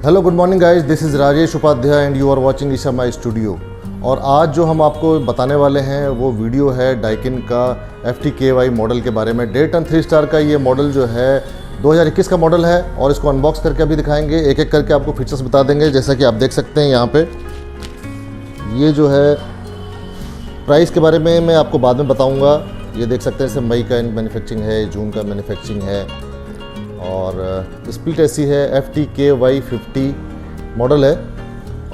Hello good morning guys, this is Rajesh Upadhyay and you are watching Isha my studio. और आज जो हम आपको बताने वाले हैं वो वीडियो है डाइकिन का FTKY मॉडल के बारे में। 1.5 टन 3 स्टार का ये मॉडल जो है 2021 का मॉडल है और इसको अनबॉक्स करके अभी दिखाएंगे, एक एक करके आपको फीचर्स बता देंगे। जैसा कि आप देख सकते हैं यहाँ पे ये जो है प्राइस के बारे में मैं आपको बाद में बताऊँगा। ये देख सकते हैं, जैसे मई का मैन्युफैक्चरिंग है, जून का मैन्युफैक्चरिंग है और स्प्लिट एसी है। FTKY 50 मॉडल है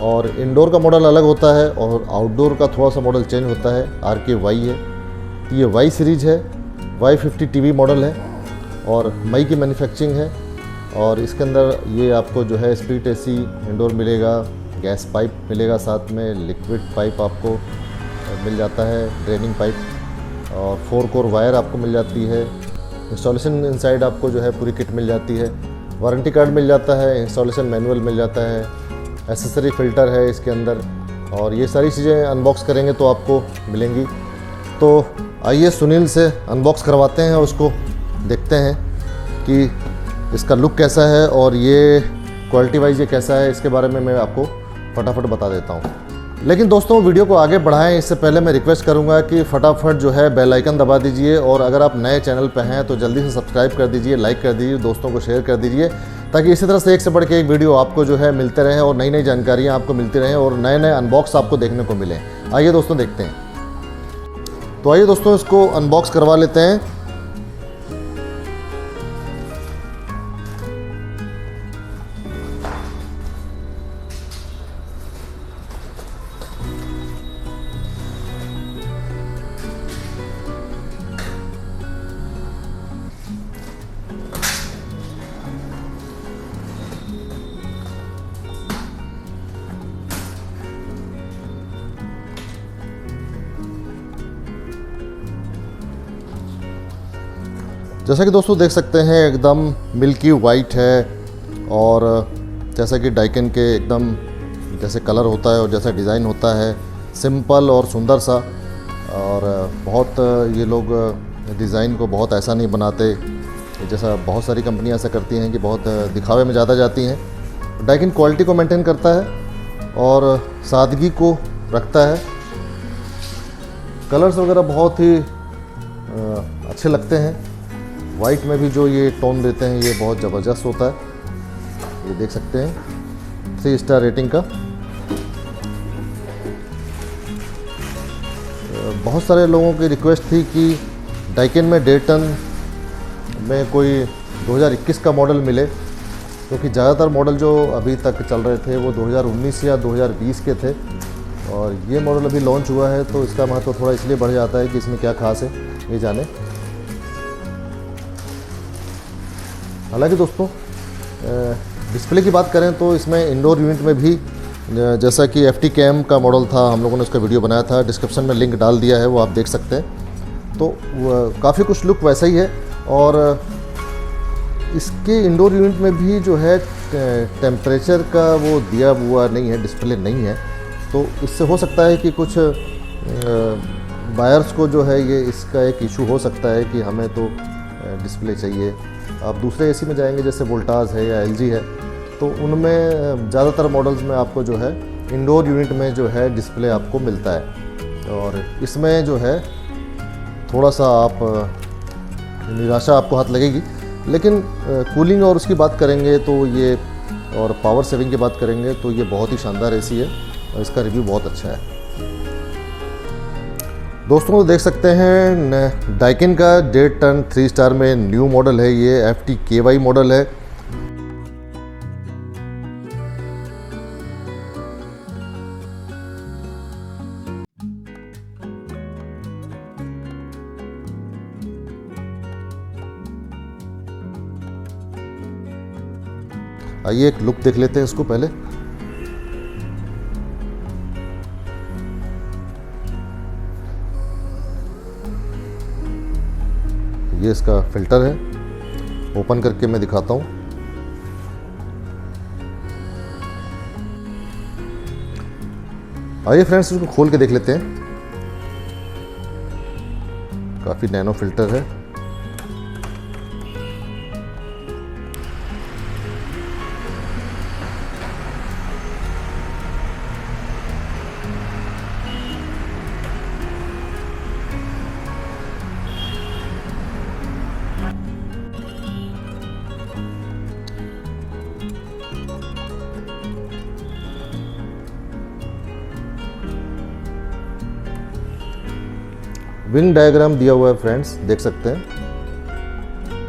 और इंडोर का मॉडल अलग होता है और आउटडोर का थोड़ा सा मॉडल चेंज होता है। RKY है, तो ये Y सीरीज़ है। Y50 TV मॉडल है और मई की मैन्युफैक्चरिंग है। और इसके अंदर ये आपको जो है स्प्लिट एसी इंडोर मिलेगा, गैस पाइप मिलेगा, साथ में लिक्विड पाइप आपको मिल जाता है, ड्रेनिंग पाइप, और 4 कोर वायर आपको मिल जाती है। इंस्टॉलेशन इनसाइड आपको जो है पूरी किट मिल जाती है। वारंटी कार्ड मिल जाता है, इंस्टॉलेशन मैनुअल मिल जाता है, एसेसरी फ़िल्टर है इसके अंदर। और ये सारी चीज़ें अनबॉक्स करेंगे तो आपको मिलेंगी। तो आइए सुनील से अनबॉक्स करवाते हैं और उसको देखते हैं कि इसका लुक कैसा है और ये क्वालिटी वाइज ये कैसा है। इसके बारे में मैं आपको फटाफट बता देता हूँ। लेकिन दोस्तों, वीडियो को आगे बढ़ाएं इससे पहले मैं रिक्वेस्ट करूंगा कि फटाफट जो है बेल आइकन दबा दीजिए और अगर आप नए चैनल पर हैं तो जल्दी से सब्सक्राइब कर दीजिए, लाइक कर दीजिए, दोस्तों को शेयर कर दीजिए, ताकि इसी तरह से एक से बढ़ के एक वीडियो आपको जो है मिलते रहें और नई नई जानकारियाँ आपको मिलती रहें और नए नए अनबॉक्स आपको देखने को मिलें। आइए दोस्तों देखते हैं। तो आइए दोस्तों, इसको अनबॉक्स करवा लेते हैं। जैसा कि दोस्तों देख सकते हैं, एकदम मिल्की वाइट है और जैसा कि डाइकिन के एकदम जैसे कलर होता है और जैसा डिज़ाइन होता है, सिंपल और सुंदर सा। और बहुत ये लोग डिज़ाइन को बहुत ऐसा नहीं बनाते जैसा बहुत सारी कंपनियां ऐसा करती हैं कि बहुत दिखावे में ज़्यादा जाती हैं। डाइकिन क्वालिटी को मेंटेन करता है और सादगी को रखता है। कलर्स वगैरह बहुत ही अच्छे लगते हैं। वाइट में भी जो ये टोन देते हैं ये बहुत ज़बरदस्त होता है। ये देख सकते हैं 3 स्टार रेटिंग का। बहुत सारे लोगों की रिक्वेस्ट थी कि डाइकिन में 1.5 टन में कोई 2021 का मॉडल मिले, क्योंकि ज़्यादातर मॉडल जो अभी तक चल रहे थे वो 2019 या 2020 के थे और ये मॉडल अभी लॉन्च हुआ है, तो इसका महत्व थोड़ा इसलिए बढ़ जाता है कि इसमें क्या खास है ये जाने। हालांकि दोस्तों, डिस्प्ले की बात करें तो इसमें इंडोर यूनिट में भी जैसा कि FTKM का मॉडल था, हम लोगों ने उसका वीडियो बनाया था, डिस्क्रिप्शन में लिंक डाल दिया है, वो आप देख सकते हैं। तो काफ़ी कुछ लुक वैसा ही है। और इसके इंडोर यूनिट में भी जो है टेम्परेचर का वो दिया हुआ नहीं है, डिस्प्ले नहीं है। तो इससे हो सकता है कि कुछ बायर्स को जो है ये इसका एक इशू हो सकता है कि हमें तो डिस्प्ले चाहिए। आप दूसरे एसी में जाएंगे जैसे वोल्टास है या LG है, तो उनमें ज़्यादातर मॉडल्स में आपको जो है इंडोर यूनिट में जो है डिस्प्ले आपको मिलता है। और इसमें जो है थोड़ा सा आप निराशा आपको हाथ लगेगी। लेकिन कूलिंग और उसकी बात करेंगे तो ये, और पावर सेविंग की बात करेंगे तो ये बहुत ही शानदार एसी है और इसका रिव्यू बहुत अच्छा है। दोस्तों देख सकते हैं डाइकिन का 1.5 टन 3 स्टार में न्यू मॉडल है, ये FTKY मॉडल है। आइए एक लुक देख लेते हैं इसको पहले। ये इसका फिल्टर है, ओपन करके मैं दिखाता हूँ। आइए फ्रेंड्स, इसको खोल के देख लेते हैं। काफ़ी नैनो फिल्टर है। विंग डायग्राम दिया हुआ है फ्रेंड्स, देख सकते हैं,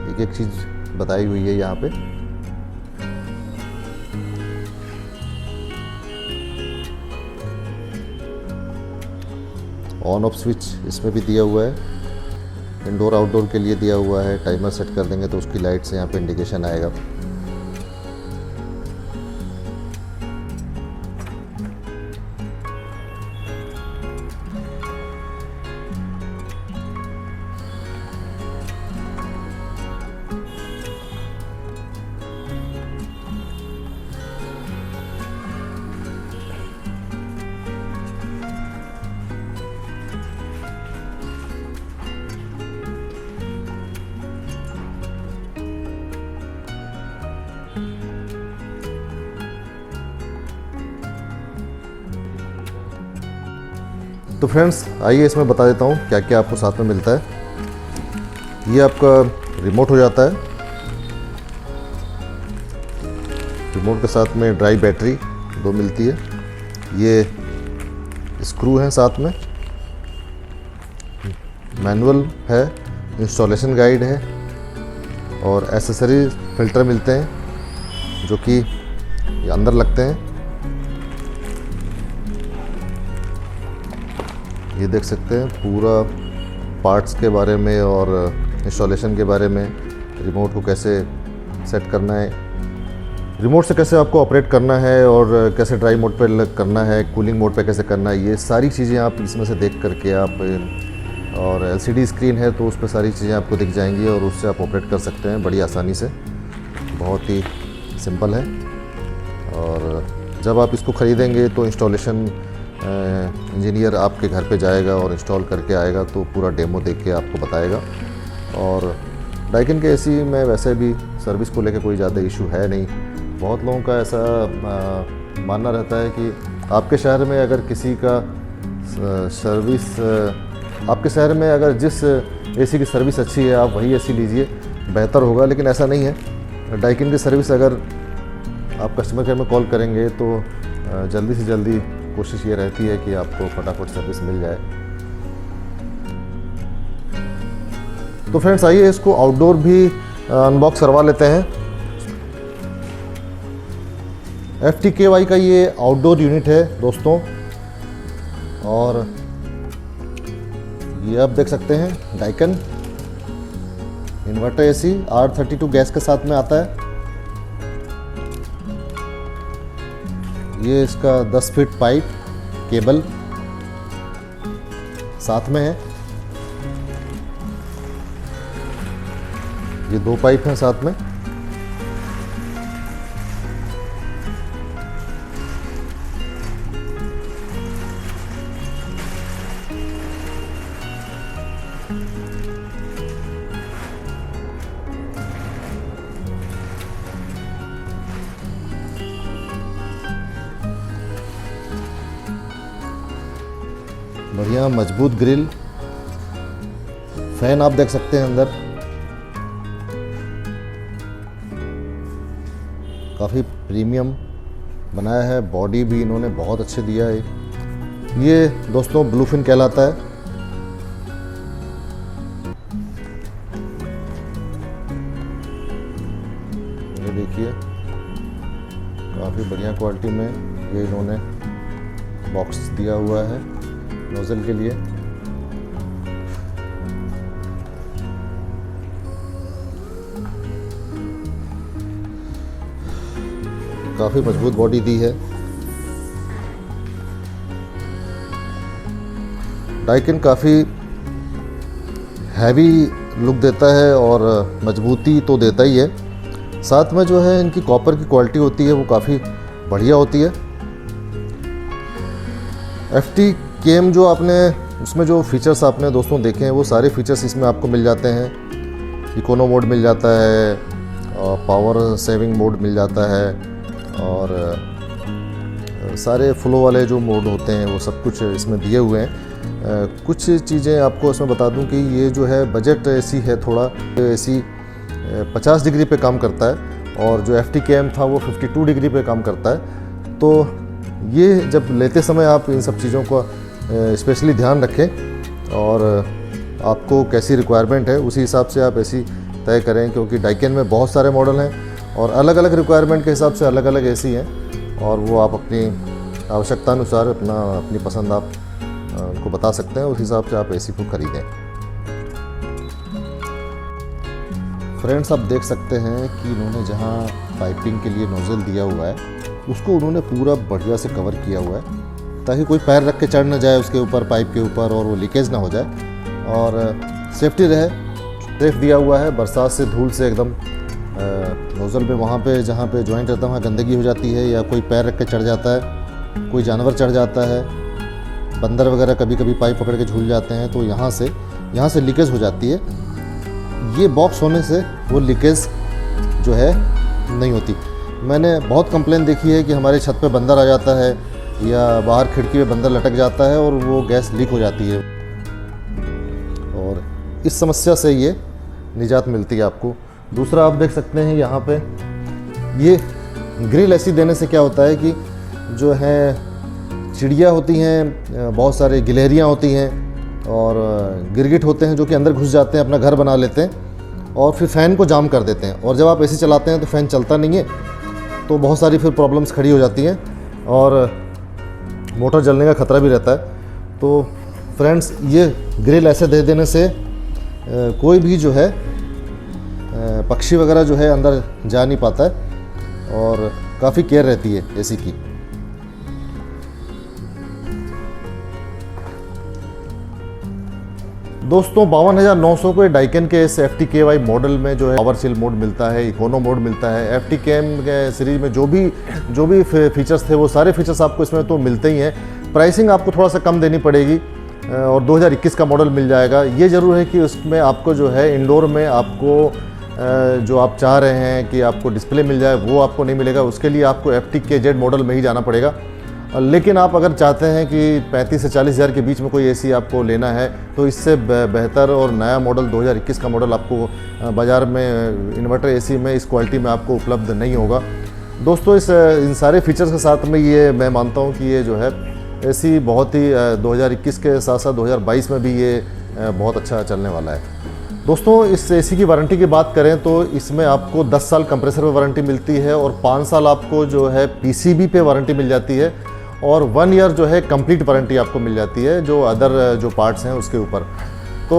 एक एक चीज़ बताई हुई है यहाँ पे। ऑन ऑफ स्विच इसमें भी दिया हुआ है, इंडोर आउटडोर के लिए दिया हुआ है। टाइमर सेट कर देंगे तो उसकी लाइट से यहाँ पे इंडिकेशन आएगा। तो फ्रेंड्स आइए इसमें बता देता हूँ क्या क्या आपको साथ में मिलता है। ये आपका रिमोट हो जाता है, रिमोट के साथ में ड्राई बैटरी 2 मिलती है। ये स्क्रू हैं साथ में, मैनुअल है, इंस्टॉलेशन गाइड है और एसेसरी फिल्टर मिलते हैं जो कि अंदर लगते हैं। ये देख सकते हैं पूरा पार्ट्स के बारे में और इंस्टॉलेशन के बारे में, रिमोट को कैसे सेट करना है, रिमोट से कैसे आपको ऑपरेट करना है और कैसे ड्राई मोड पे करना है, कूलिंग मोड पे कैसे करना है, ये सारी चीज़ें आप इसमें से देख करके आप, और एलसीडी स्क्रीन है तो उस पर सारी चीज़ें आपको दिख जाएंगी और उससे आप ऑपरेट कर सकते हैं बड़ी आसानी से। बहुत ही सिंपल है। और जब आप इसको ख़रीदेंगे तो इंस्टॉलेशन इंजीनियर आपके घर पे जाएगा और इंस्टॉल करके आएगा तो पूरा डेमो देख के आपको बताएगा। और डाइकिन के एसी में वैसे भी सर्विस को लेकर कोई ज़्यादा इशू है नहीं। बहुत लोगों का ऐसा मानना रहता है कि आपके शहर में अगर किसी का सर्विस, आपके शहर में अगर जिस एसी की सर्विस अच्छी है आप वही एसी लीजिए, बेहतर होगा, लेकिन ऐसा नहीं है। डाइकिन की सर्विस अगर आप कस्टमर केयर में कॉल करेंगे तो जल्दी से जल्दी कोशिश ये रहती है कि आपको फटाफट सर्विस मिल जाए। तो फ्रेंड्स आइए इसको आउटडोर भी अनबॉक्स करवा लेते हैं। FTKY का ये आउटडोर यूनिट है दोस्तों, और ये आप देख सकते हैं Daikin inverter AC R32 gas के साथ में आता है। ये इसका 10 फीट पाइप केबल साथ में है। ये 2 पाइप हैं साथ में। बढ़िया मजबूत ग्रिल, फैन आप देख सकते हैं अंदर, काफ़ी प्रीमियम बनाया है। बॉडी भी इन्होंने बहुत अच्छे दिया है। ये दोस्तों ब्लूफिन कहलाता है। ये देखिए काफ़ी बढ़िया क्वालिटी में ये इन्होंने बॉक्स दिया हुआ है नोजल के लिए। काफ़ी मजबूत बॉडी दी है। डाइकिन काफ़ी हैवी लुक देता है और मजबूती तो देता ही है, साथ में जो है इनकी कॉपर की क्वालिटी होती है वो काफ़ी बढ़िया होती है। FTKM जो आपने उसमें जो फीचर्स आपने दोस्तों देखे हैं वो सारे फीचर्स इसमें आपको मिल जाते हैं। इकोनो मोड मिल जाता है और पावर सेविंग मोड मिल जाता है और सारे फ्लो वाले जो मोड होते हैं वो सब कुछ इसमें दिए हुए हैं। कुछ चीज़ें आपको इसमें बता दूं कि ये जो है बजट एसी है, थोड़ा एसी 50 डिग्री पे काम करता है और जो FTKM था वो 52 डिग्री पे काम करता है। तो ये जब लेते समय आप इन सब चीज़ों को स्पेशली ध्यान रखें और आपको कैसी रिक्वायरमेंट है उसी हिसाब से आप एसी तय करें, क्योंकि डाइकिन में बहुत सारे मॉडल हैं और अलग अलग रिक्वायरमेंट के हिसाब से अलग अलग एसी हैं, और वो आप अपनी आवश्यकता अनुसार अपनी पसंद आप उनको बता सकते हैं, उस हिसाब से आप एसी को खरीदें। फ्रेंड्स, आप देख सकते हैं कि इन्होंने जहां पाइपिंग के लिए नोज़ल दिया हुआ है उसको उन्होंने पूरा बढ़िया से कवर किया हुआ है, ताकि कोई पैर रख के चढ़ ना जाए उसके ऊपर, पाइप के ऊपर, और वो लीकेज ना हो जाए और सेफ्टी रहे। सेफ दिया हुआ है, बरसात से, धूल से एकदम नोज़ल पे वहाँ पे जहाँ पे जॉइंट रहता है वहाँ गंदगी हो जाती है, या कोई पैर रख के चढ़ जाता है, कोई जानवर चढ़ जाता है, बंदर वगैरह कभी कभी पाइप पकड़ के झूल जाते हैं, तो यहाँ से लीकेज हो जाती है। ये बॉक्स होने से वो लीकेज जो है नहीं होती। मैंने बहुत कंप्लेन देखी है कि हमारे छत पे बंदर आ जाता है या बाहर खिड़की में बंदर लटक जाता है और वो गैस लीक हो जाती है, और इस समस्या से ये निजात मिलती है आपको। दूसरा, आप देख सकते हैं यहाँ पे ये ग्रिल ऐसी देने से क्या होता है कि जो है चिड़िया होती हैं, बहुत सारे गिलहरियाँ होती हैं और गिरगिट होते हैं जो कि अंदर घुस जाते हैं, अपना घर बना लेते हैं और फिर फ़ैन को जाम कर देते हैं, और जब आप एसी चलाते हैं तो फ़ैन चलता नहीं है, तो बहुत सारी फिर प्रॉब्लम्स खड़ी हो जाती हैं और मोटर जलने का ख़तरा भी रहता है। तो फ्रेंड्स, ये ग्रिल ऐसे दे देने से कोई भी जो है पक्षी वगैरह जो है अंदर जा नहीं पाता है और काफ़ी केयर रहती है एसी की। दोस्तों, 52,900 के डाइकिन के इस FTKY मॉडल में जो है पावर चिल मोड मिलता है, इकोनो मोड मिलता है। FTKM के सीरीज में जो भी फीचर्स थे वो सारे फीचर्स आपको इसमें तो मिलते ही हैं। प्राइसिंग आपको थोड़ा सा कम देनी पड़ेगी और 2021 का मॉडल मिल जाएगा। ये ज़रूर है कि उसमें आपको जो है इंडोर में आपको जो आप चाह रहे हैं कि आपको डिस्प्ले मिल जाए वो आपको नहीं मिलेगा, उसके लिए आपको FTKZ मॉडल में ही जाना पड़ेगा। लेकिन आप अगर चाहते हैं कि 35 से 40 हज़ार के बीच में कोई एसी आपको लेना है तो इससे बेहतर और नया मॉडल 2021 का मॉडल आपको बाज़ार में इन्वर्टर एसी में इस क्वालिटी में आपको उपलब्ध नहीं होगा। दोस्तों, इन सारे फीचर्स के साथ में ये मैं मानता हूँ कि ये जो है एसी बहुत ही 2021 के साथ साथ 2022 में भी ये बहुत अच्छा चलने वाला है। दोस्तों, इस एसी की वारंटी की बात करें तो इसमें आपको 10 साल कंप्रेसर पे वारंटी मिलती है और 5 साल आपको जो है PCB पे वारंटी मिल जाती है और 1 ईयर जो है कंप्लीट वारंटी आपको मिल जाती है जो अदर जो पार्ट्स हैं उसके ऊपर। तो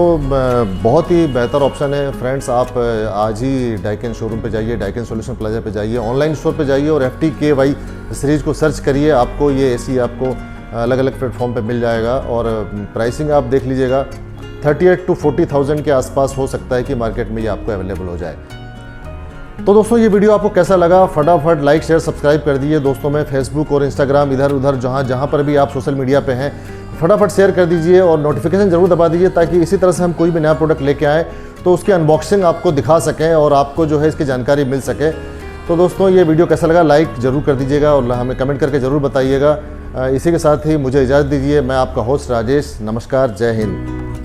बहुत ही बेहतर ऑप्शन है फ्रेंड्स। आप आज ही डाइकिन शोरूम पे जाइए, डाइकिन सॉल्यूशन प्लाजा पे जाइए, ऑनलाइन स्टोर पे जाइए और FTKY सीरीज़ को सर्च करिए, आपको ये एसी आपको अलग अलग प्लेटफॉर्म पे मिल जाएगा और प्राइसिंग आप देख लीजिएगा 38 to 40,000 के आसपास हो सकता है कि मार्केट में ये आपको अवेलेबल हो जाए। तो दोस्तों, ये वीडियो आपको कैसा लगा? फटाफट लाइक शेयर सब्सक्राइब कर दीजिए। दोस्तों में फेसबुक और इंस्टाग्राम इधर उधर जहाँ पर भी आप सोशल मीडिया पे हैं, फटाफट शेयर कर दीजिए और नोटिफिकेशन ज़रूर दबा दीजिए, ताकि इसी तरह से हम कोई भी नया प्रोडक्ट लेके आएँ तो उसकी अनबॉक्सिंग आपको दिखा सकें और आपको जो है इसकी जानकारी मिल सके। तो दोस्तों, ये वीडियो कैसा लगा लाइक ज़रूर कर दीजिएगा और हमें कमेंट करके ज़रूर बताइएगा। इसी के साथ ही मुझे इजाज़त दीजिए। मैं आपका होस्ट राजेश। नमस्कार, जय हिंद।